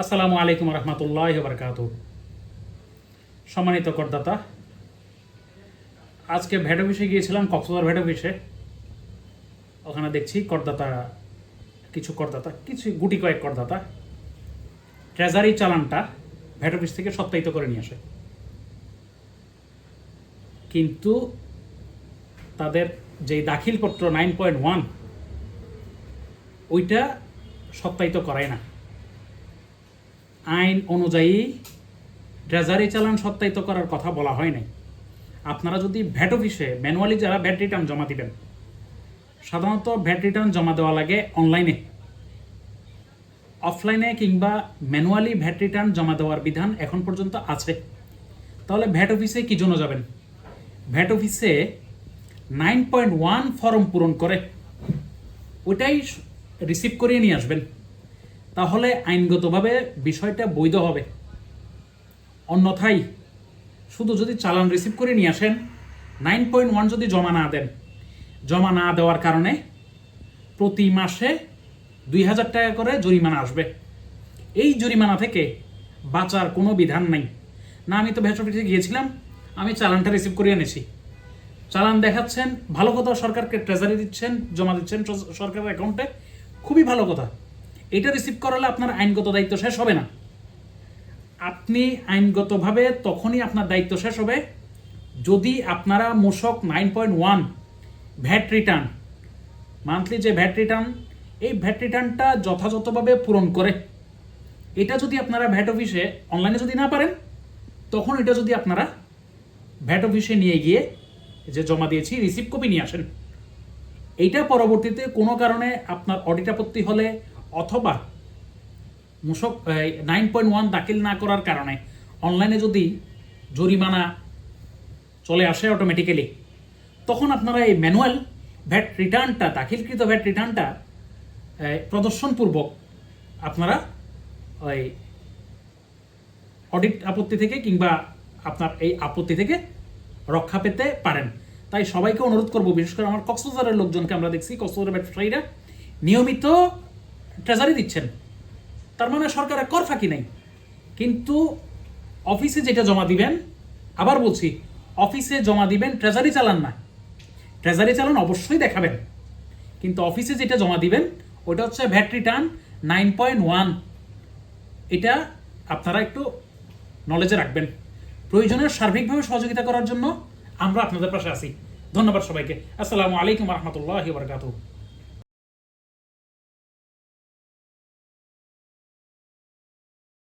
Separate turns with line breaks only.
আসসালামু আলাইকুম রহমতুল্লাহি ওয়া বারাকাতুহু। সম্মানিত করদাতা, আজকে ভ্যাট অফিসে গিয়েছিলাম, কক্সবাজার ভ্যাট অফিসে। ওখানে দেখছি কিছু গুটি কয়েক করদাতা ট্রেজারি চালানটা ভ্যাট অফিস থেকে সত্যায়িত করে নিয়ে আসে, কিন্তু তাদের যেই দাখিলপত্র 9.1 ওইটা সত্যায়িত করায় না। আইন অনুযায়ী ট্রেজারি চালান সত্যায়িত করার কথা বলা হয় নাই। আপনারা যদি ভ্যাট অফিসে ম্যানুয়ালি যারা ভ্যাট রিটার্ন জমা দিবেন, সাধারণত ভ্যাট রিটার্ন জমা দেওয়া লাগে অনলাইনে, অফলাইনে কিংবা ম্যানুয়ালি ভ্যাট রিটার্ন জমা দেওয়ার বিধান এখন পর্যন্ত আছে। তাহলে ভ্যাট অফিসে কী জন্য যাবেন? ভ্যাট অফিসে 9.1 ফর্ম পূরণ করে ওইটাই রিসিভ করিয়ে নিয়ে আসবেন, তাহলে আইনগতভাবে বিষয়টা বৈধ হবে। অন্যথায় শুধু যদি চালান রিসিভ করে নিয়ে আসেন, 9.1 যদি জমা না দেন, জমা না দেওয়ার কারণে প্রতি মাসে 2000 টাকা করে জরিমানা আসবে। এই জরিমানা থেকে বাঁচার কোনো বিধান নাই। না, আমি তো ভ্যাট অফিসে গিয়েছিলাম, আমি চালানটা রিসিভ করে এনেছি, চালান দেখাচ্ছেন, ভালো কথা, সরকারকে ট্রেজারি দিচ্ছেন, জমা দিচ্ছেন সরকারের অ্যাকাউন্টে, খুবই ভালো কথা। এটা রিসিভ করালে আপনার আইনগত দায়িত্ব শেষ হবে না। আপনি আইনগতভাবে তখনই আপনার দায়িত্ব শেষ হবে যদি আপনারা মূসক 9.1 ভ্যাট রিটার্ন, মান্থলি যে ভ্যাট রিটার্ন, এই ভ্যাট রিটার্নটা যথাযথভাবে পূরণ করে। এটা যদি আপনারা ভ্যাট অফিসে অনলাইনে যদি না পারেন, তখন এটা যদি আপনারা ভ্যাট অফিসে নিয়ে গিয়ে যে জমা দিয়েছি রিসিভ কপি নিয়ে আসেন। এইটা পরবর্তীতে কোনো কারণে আপনার অডিট আপত্তি হলে অথবা মূসক 9.1 দাখিল না করার কারণে অনলাইনে যদি জরিমানা চলে আসে অটোমেটিক্যালি, তখন আপনারা এই ম্যানুয়াল ভ্যাট রিটার্নটা, দাখিলকৃত ভ্যাট রিটার্নটা প্রদর্শনপূর্বক আপনারা ওই অডিট আপত্তি থেকে কিংবা আপনার এই আপত্তি থেকে রক্ষা পেতে পারেন। তাই সবাইকে অনুরোধ করব, বিশেষ করে আমার কক্সবাজারের লোকজনকে আমরা দেখছি, কক্সবাজারের ব্যবসায়ীরা নিয়মিত ট্রেজারি দিচ্ছেন, তার মানে সরকারের কর ফাঁকি নেই। কিন্তু অফিসে যেটা জমা দিবেন, আবার বলছি, অফিসে জমা দিবেন ট্রেজারি চালান না। ট্রেজারি চালান অবশ্যই দেখাবেন, কিন্তু অফিসে যেটা জমা দিবেন ওটা হচ্ছে ভ্যাট রিটার্ন 9.1। এটা আপনারা একটু নলেজে রাখবেন। প্রয়োজনীয় সার্বিকভাবে সহযোগিতা করার জন্য আমরা আপনাদের পাশে আছি। ধন্যবাদ সবাইকে। আসসালামু আলাইকুম রহমতুল্লাহি ওয়া বারাকাতুহু।